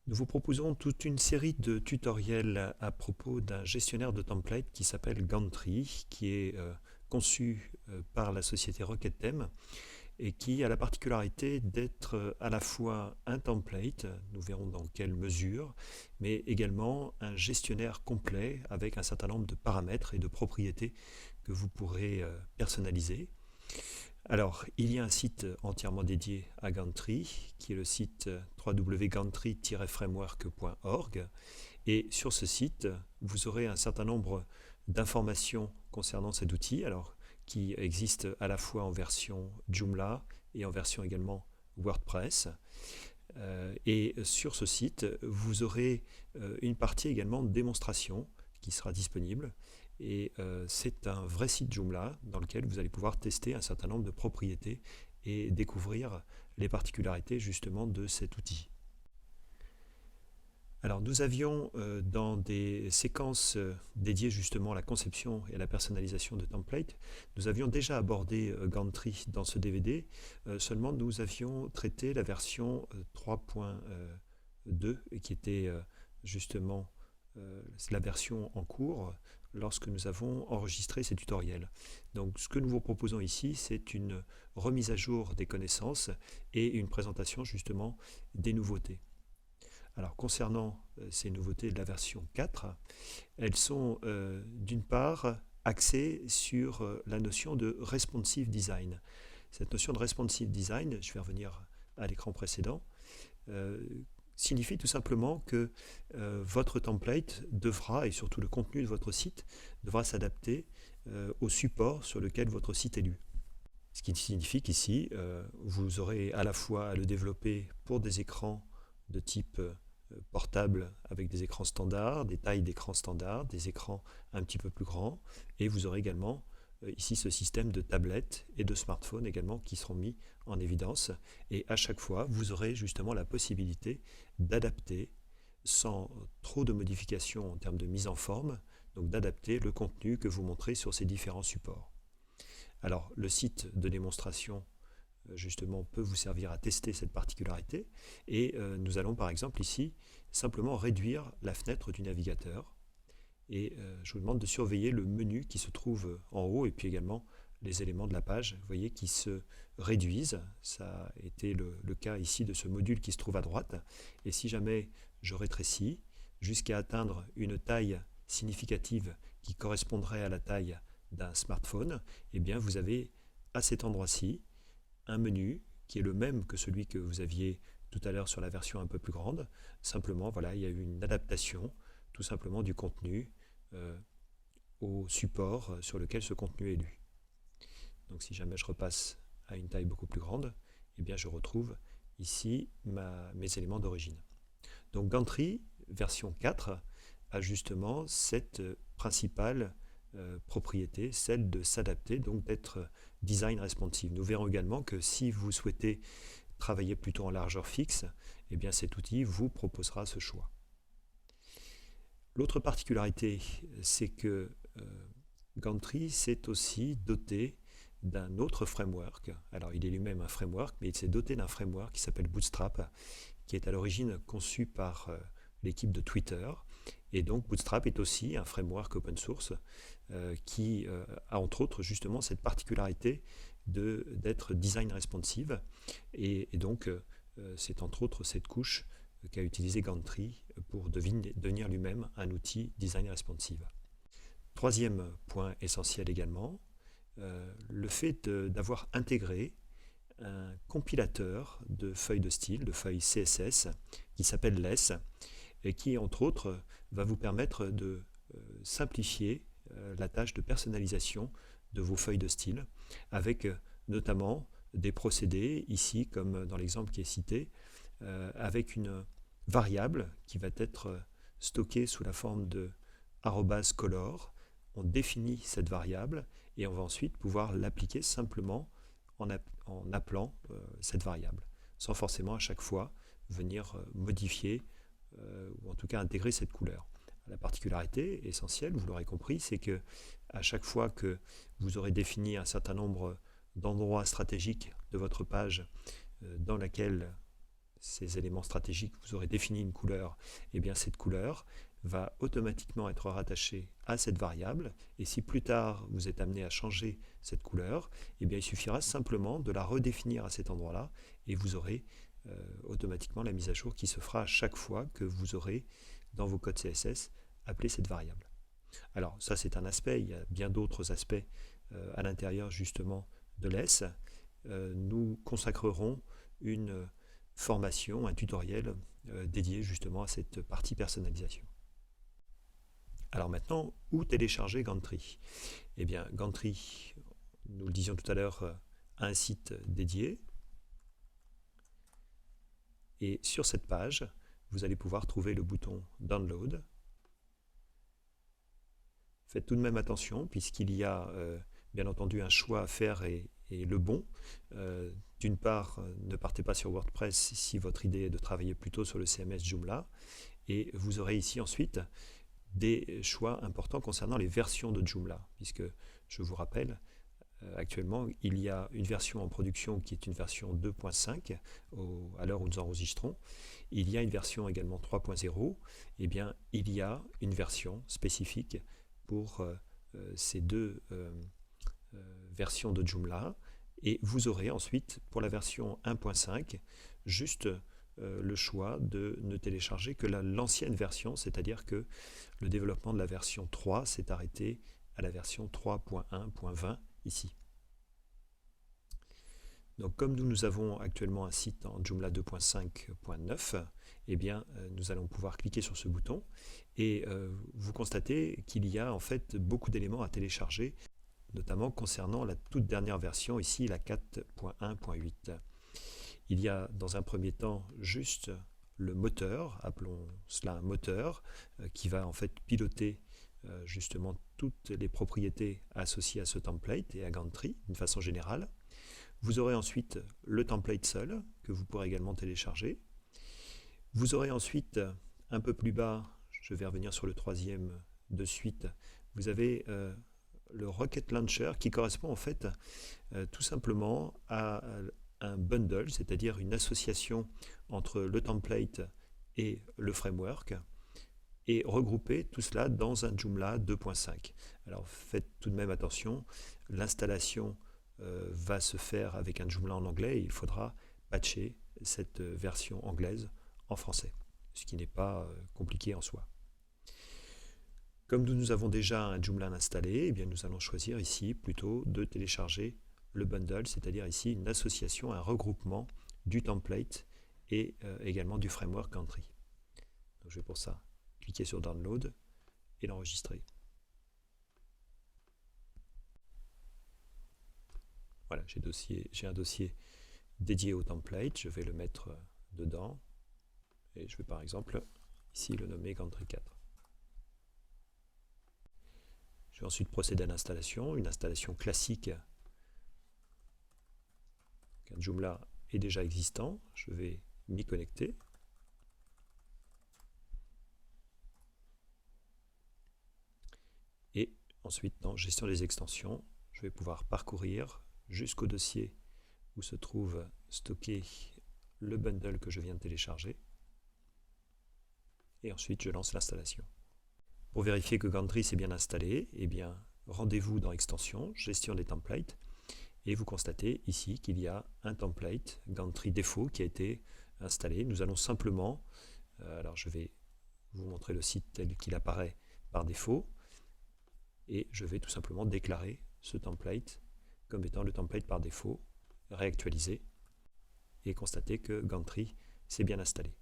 Nous vous proposons toute une série de tutoriels à propos d'un gestionnaire de templates qui s'appelle Gantry, qui est conçu par la société RocketTheme et qui a la particularité d'être à la fois un template, nous verrons dans quelle mesure, mais également un gestionnaire complet avec un certain nombre de paramètres et de propriétés que vous pourrez personnaliser. Alors, il y a un site entièrement dédié à Gantry, qui est le site www.gantry-framework.org. Et sur ce site, vous aurez un certain nombre d'informations concernant cet outil, alors, qui existe à la fois en version Joomla et en version également WordPress. Et sur ce site, vous aurez une partie également de démonstration qui sera disponible. Et c'est un vrai site Joomla dans lequel vous allez pouvoir tester un certain nombre de propriétés et découvrir les particularités justement de cet outil. Alors nous avions dans des séquences dédiées justement à la conception et à la personnalisation de templates, nous avions déjà abordé Gantry dans ce DVD, seulement nous avions traité la version 3.2 qui était justement la version en cours lorsque nous avons enregistré ces tutoriels. Donc ce que nous vous proposons ici, c'est une remise à jour des connaissances et une présentation justement des nouveautés. Alors concernant ces nouveautés de la version 4, elles sont d'une part axées sur la notion de responsive design. Cette notion de responsive design, je vais revenir à l'écran précédent, signifie tout simplement que votre template devra, et surtout le contenu de votre site, devra s'adapter au support sur lequel votre site est lu. Ce qui signifie qu'ici, vous aurez à la fois à le développer pour des écrans de type portable avec des écrans standards, des tailles d'écran standards, des écrans un petit peu plus grands, et vous aurez également ici ce système de tablettes et de smartphones également qui seront mis en évidence, et à chaque fois vous aurez justement la possibilité d'adapter sans trop de modifications en termes de mise en forme, donc d'adapter le contenu que vous montrez sur ces différents supports. Alors le site de démonstration justement peut vous servir à tester cette particularité, et nous allons par exemple ici simplement réduire la fenêtre du navigateur, et je vous demande de surveiller le menu qui se trouve en haut et puis également les éléments de la page, vous voyez, qui se réduisent. Ça a été le cas ici de ce module qui se trouve à droite, et si jamais je rétrécis jusqu'à atteindre une taille significative qui correspondrait à la taille d'un smartphone, eh bien vous avez à cet endroit-ci un menu qui est le même que celui que vous aviez tout à l'heure sur la version un peu plus grande. Simplement, voilà, il y a eu une adaptation tout simplement du contenu au support sur lequel ce contenu est lu. Donc si jamais je repasse à une taille beaucoup plus grande, eh bien je retrouve ici mes éléments d'origine. Donc Gantry version 4 a justement cette principale propriété, celle de s'adapter, donc d'être design responsive. Nous verrons également que si vous souhaitez travailler plutôt en largeur fixe, eh bien cet outil vous proposera ce choix. L'autre particularité, c'est que Gantry s'est aussi doté d'un autre framework. Alors il est lui-même un framework, mais il s'est doté d'un framework qui s'appelle Bootstrap, qui est à l'origine conçu par l'équipe de Twitter. Et donc Bootstrap est aussi un framework open source qui a entre autres justement cette particularité d'être design responsive, et donc c'est entre autres cette couche qu'a utilisé Gantry pour devenir lui-même un outil design responsive. Troisième point essentiel également, le fait d'avoir intégré un compilateur de feuilles de style, de feuilles CSS, qui s'appelle Less, et qui, entre autres, va vous permettre de simplifier la tâche de personnalisation de vos feuilles de style, avec notamment des procédés, ici, comme dans l'exemple qui est cité, avec une variable qui va être stockée sous la forme de @color. On définit cette variable et on va ensuite pouvoir l'appliquer simplement en appelant cette variable, sans forcément à chaque fois venir modifier ou en tout cas intégrer cette couleur. La particularité essentielle, vous l'aurez compris, c'est que à chaque fois que vous aurez défini un certain nombre d'endroits stratégiques de votre page dans laquelle ces éléments stratégiques, vous aurez défini une couleur, et bien cette couleur va automatiquement être rattachée à cette variable, et si plus tard vous êtes amené à changer cette couleur, et bien il suffira simplement de la redéfinir à cet endroit-là, et vous aurez automatiquement la mise à jour qui se fera à chaque fois que vous aurez dans vos codes CSS appelé cette variable. Alors ça c'est un aspect, il y a bien d'autres aspects à l'intérieur justement de l'ES. Nous consacrerons une formation, un tutoriel dédié justement à cette partie personnalisation. Alors maintenant, où télécharger Gantry? Eh bien, Gantry, nous le disions tout à l'heure, a un site dédié. Et sur cette page, vous allez pouvoir trouver le bouton Download. Faites tout de même attention, puisqu'il y a bien entendu un choix à faire et le bon. D'une part, ne partez pas sur WordPress si votre idée est de travailler plutôt sur le CMS Joomla. Et vous aurez ici ensuite des choix importants concernant les versions de Joomla, puisque je vous rappelle, actuellement, il y a une version en production qui est une version 2.5 à l'heure où nous enregistrons. Il y a une version également 3.0. Eh bien, il y a une version spécifique pour ces deux versions de Joomla. Et vous aurez ensuite, pour la version 1.5, juste le choix de ne télécharger que l'ancienne version, c'est-à-dire que le développement de la version 3 s'est arrêté à la version 3.1.20 ici. Donc comme nous avons actuellement un site en Joomla 2.5.9, eh bien nous allons pouvoir cliquer sur ce bouton et vous constatez qu'il y a en fait beaucoup d'éléments à télécharger, notamment concernant la toute dernière version, ici la 4.1.8. Il y a dans un premier temps juste le moteur, appelons cela un moteur, qui va en fait piloter justement toutes les propriétés associées à ce template et à Gantry d'une façon générale. Vous aurez ensuite le template seul, que vous pourrez également télécharger. Vous aurez ensuite, un peu plus bas, je vais revenir sur le troisième de suite, vous avez le Rocket Launcher qui correspond en fait tout simplement à un bundle, c'est-à-dire une association entre le template et le framework, et regrouper tout cela dans un Joomla 2.5. Alors faites tout de même attention, l'installation va se faire avec un Joomla en anglais et il faudra patcher cette version anglaise en français, ce qui n'est pas compliqué en soi. Comme nous avons déjà un Joomla installé, eh bien nous allons choisir ici plutôt de télécharger le bundle, c'est-à-dire ici une association, un regroupement du template et également du framework Gantry. Donc je vais pour ça cliquer sur Download et l'enregistrer. Voilà, j'ai un dossier dédié au template, je vais le mettre dedans et je vais par exemple ici le nommer Gantry 4. Je vais ensuite procéder à l'installation, une installation classique qu'un Joomla est déjà existant. Je vais m'y connecter. Et ensuite, dans Gestion des extensions, je vais pouvoir parcourir jusqu'au dossier où se trouve stocké le bundle que je viens de télécharger. Et ensuite, je lance l'installation. Pour vérifier que Gantry s'est bien installé, eh bien, rendez-vous dans Extensions, Gestion des templates, et vous constatez ici qu'il y a un template Gantry défaut qui a été installé. Nous allons simplement, alors je vais vous montrer le site tel qu'il apparaît par défaut, et je vais tout simplement déclarer ce template comme étant le template par défaut, réactualiser, et constater que Gantry s'est bien installé.